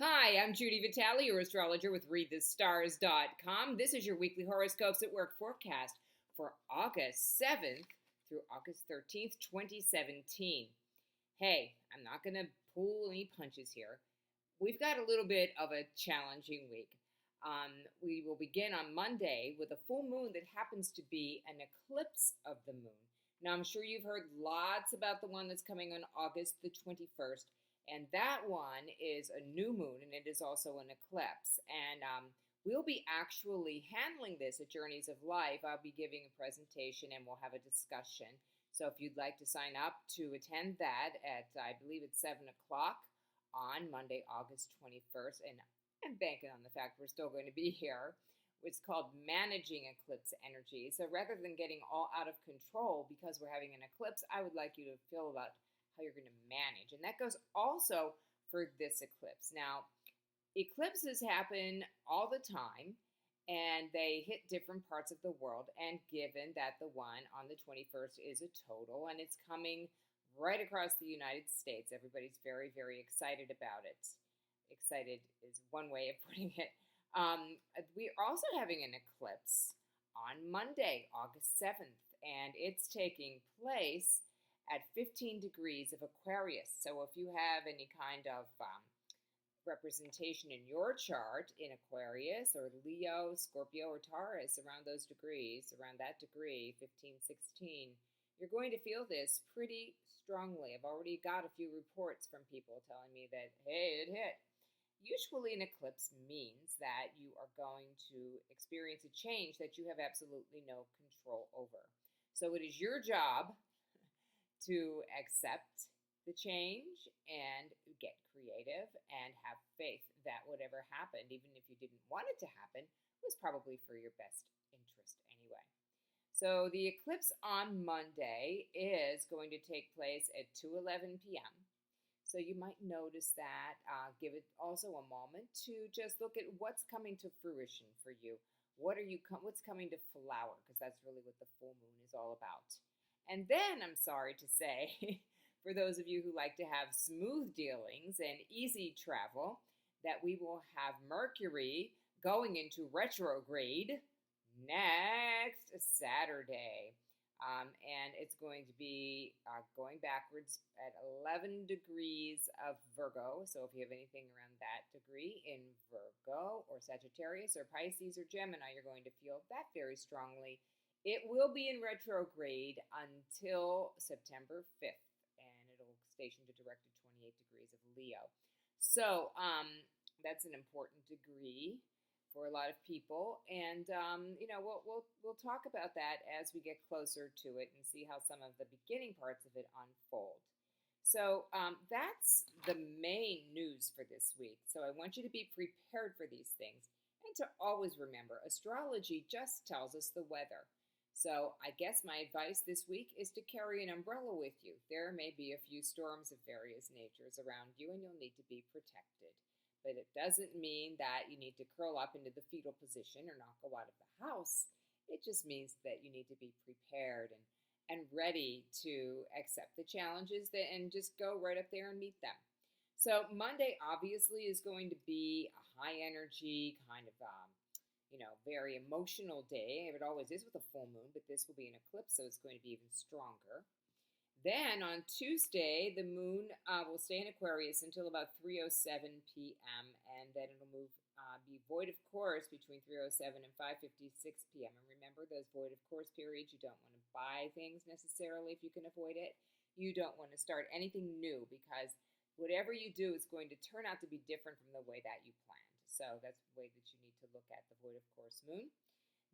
Hi, I'm Judy Vitale, your astrologer with ReadTheStars.com. This is your weekly horoscopes at work forecast for August 7th through August 13th, 2017. Hey, I'm not going to pull any punches here. We've got a little bit of a challenging week. We will begin on Monday with a full moon that happens to be an eclipse of the moon. Now, I'm sure you've heard lots about the one that's coming on August the 21st. And that one is a new moon, and it is also an eclipse. And we'll be actually handling this at Journeys of Life. I'll be giving a presentation, and we'll have a discussion. So if you'd like to sign up to attend that at, I believe it's 7 o'clock on Monday, August 21st, and I'm banking on the fact we're still going to be here. It's called Managing Eclipse Energy. So rather than getting all out of control because we're having an eclipse, I would like you to feel about how you're going to manage. And that goes also for this eclipse. Now, eclipses happen all the time and they hit different parts of the world. And given that the one on the 21st is a total and it's coming right across the United States, everybody's very, very excited about it. Excited is one way of putting it. We're also having an eclipse on Monday, August 7th, and it's taking place at 15 degrees of Aquarius. So if you have any kind of representation in your chart in Aquarius or Leo, Scorpio, or Taurus around those degrees, around that degree, 15, 16, you're going to feel this pretty strongly. I've already got a few reports from people telling me that, hey, it hit. Usually an eclipse means that you are going to experience a change that you have absolutely no control over. So it is your job to accept the change and get creative and have faith that whatever happened, even if you didn't want it to happen, was probably for your best interest anyway. So the eclipse on Monday is going to take place at 2:11 p.m. So you might notice that. Give it also a moment to just look at what's coming to fruition for you. What's coming to flower? Because that's really what the full moon is all about. And then, I'm sorry to say, for those of you who like to have smooth dealings and easy travel, that we will have Mercury going into retrograde next Saturday. And it's going to be going backwards at 11 degrees of Virgo. So if you have anything around that degree in Virgo or Sagittarius or Pisces or Gemini, you're going to feel that very strongly. It will be in retrograde until September 5th, and it'll station to direct at 28 degrees of Leo. So that's an important degree for a lot of people, and we'll talk about that as we get closer to it and see how some of the beginning parts of it unfold. So that's the main news for this week. So I want you to be prepared for these things and to always remember astrology just tells us the weather. So I guess my advice this week is to carry an umbrella with you. There may be a few storms of various natures around you and you'll need to be protected. But it doesn't mean that you need to curl up into the fetal position or not go out of the house. It just means that you need to be prepared and ready to accept the challenges and just go right up there and meet them. So Monday obviously is going to be a high energy kind of very emotional day. It always is with a full moon, but this will be an eclipse, so it's going to be even stronger. Then on Tuesday, the moon will stay in Aquarius until about 3:07 p.m., and then it'll be void of course between 3:07 and 5:56 p.m. And remember, those void of course periods, you don't want to buy things necessarily if you can avoid it. You don't want to start anything new because whatever you do is going to turn out to be different from the way that you planned. So that's the way that you need to look at the void of course moon.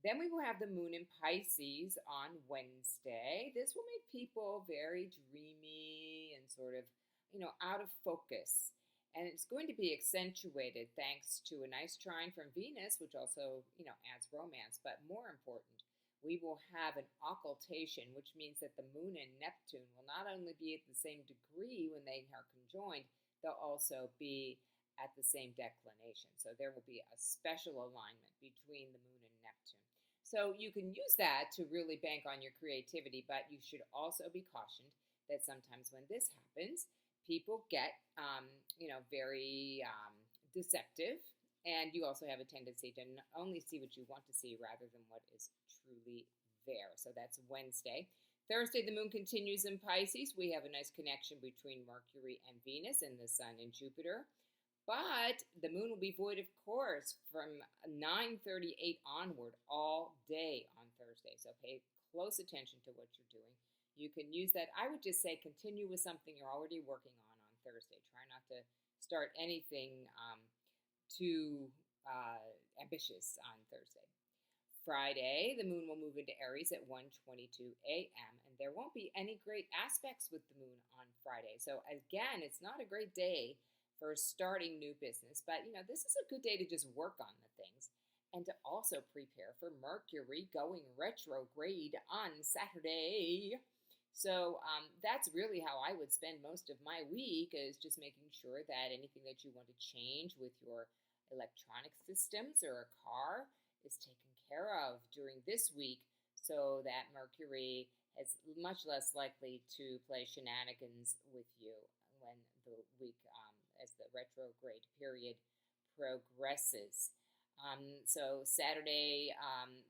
Then we will have the moon in Pisces on Wednesday. This will make people very dreamy and sort of, out of focus. And it's going to be accentuated thanks to a nice trine from Venus, which also, adds romance. But more important, we will have an occultation, which means that the moon and Neptune will not only be at the same degree when they are conjoined, they'll also be at the same declination. So there will be a special alignment between the moon and Neptune. So you can use that to really bank on your creativity, but you should also be cautioned that sometimes when this happens, people get, very deceptive, and you also have a tendency to only see what you want to see rather than what is truly there. So that's Wednesday. Thursday, the moon continues in Pisces. We have a nice connection between Mercury and Venus and the sun and Jupiter. But the moon will be void of course from 9:38 onward all day on Thursday. So pay close attention to what you're doing. You can use that. I would just say continue with something you're already working on Thursday. Try not to start anything too ambitious on Thursday. Friday, the moon will move into Aries at 1:22 a.m. and there won't be any great aspects with the moon on Friday. So again, it's not a great day for starting new business, but this is a good day to just work on the things and to also prepare for Mercury going retrograde on Saturday. So that's really how I would spend most of my week, is just making sure that anything that you want to change with your electronic systems or a car is taken care of during this week, so that Mercury is much less likely to play shenanigans with you when the week, as the retrograde period progresses. So Saturday,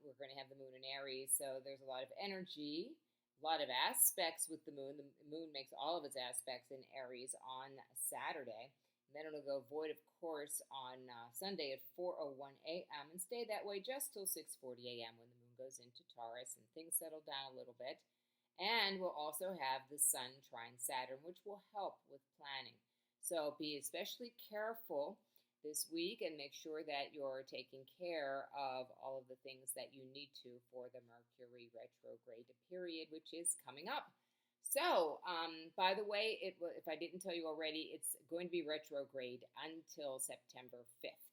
we're going to have the moon in Aries, so there's a lot of energy, a lot of aspects with the moon. The moon makes all of its aspects in Aries on Saturday. Then it'll go void of course on Sunday at 4:01 a.m. and stay that way just till 6:40 a.m. when the moon goes into Taurus and things settle down a little bit. And we'll also have the sun trine Saturn, which will help with planning. So be especially careful this week and make sure that you're taking care of all of the things that you need to for the Mercury retrograde period, which is coming up. So, by the way, if I didn't tell you already, it's going to be retrograde until September 5th.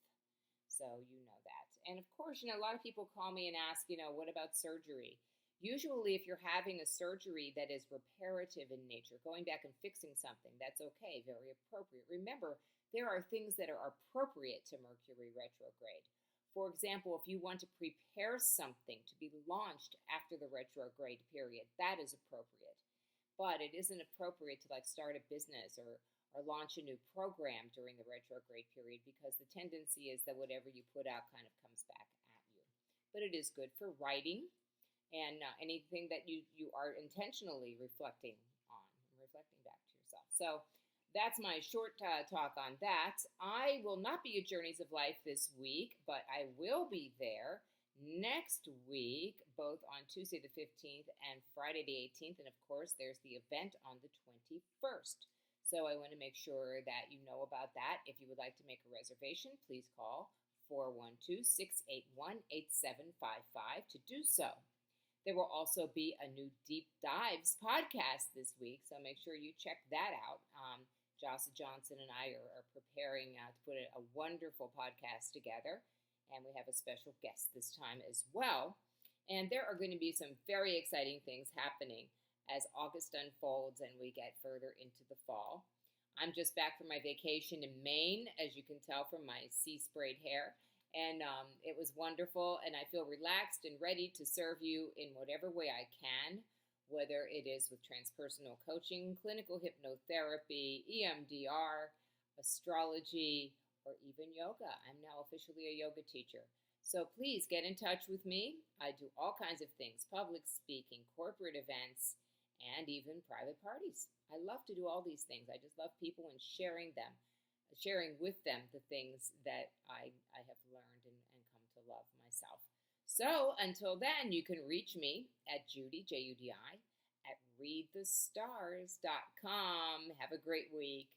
So you know that. And of course, a lot of people call me and ask, what about surgery? Usually, if you're having a surgery that is reparative in nature, going back and fixing something, that's okay, very appropriate. Remember, there are things that are appropriate to Mercury retrograde. For example, if you want to prepare something to be launched after the retrograde period, that is appropriate. But it isn't appropriate to start a business or launch a new program during the retrograde period, because the tendency is that whatever you put out kind of comes back at you. But it is good for writing and anything that you are intentionally reflecting on and reflecting back to yourself. So that's my short talk on that. I will not be at Journeys of Life this week, but I will be there next week, both on Tuesday the 15th and Friday the 18th. And of course, there's the event on the 21st. So I want to make sure that you know about that. If you would like to make a reservation, please call 412-681-8755 to do so. There will also be a new Deep Dives podcast this week, so make sure you check that out. Joss Johnson and I are preparing to put a wonderful podcast together. And we have a special guest this time as well. And there are going to be some very exciting things happening as August unfolds and we get further into the fall. I'm just back from my vacation in Maine, as you can tell from my sea-sprayed hair. And it was wonderful, and I feel relaxed and ready to serve you in whatever way I can, whether it is with transpersonal coaching, clinical hypnotherapy, EMDR, astrology, or even yoga. I'm now officially a yoga teacher. So please get in touch with me. I do all kinds of things: public speaking, corporate events, and even private parties. I love to do all these things. I just love people and sharing with them the things that I have learned and come to love myself. So until then, you can reach me at Judy, Judi, at readthestars.com. Have a great week.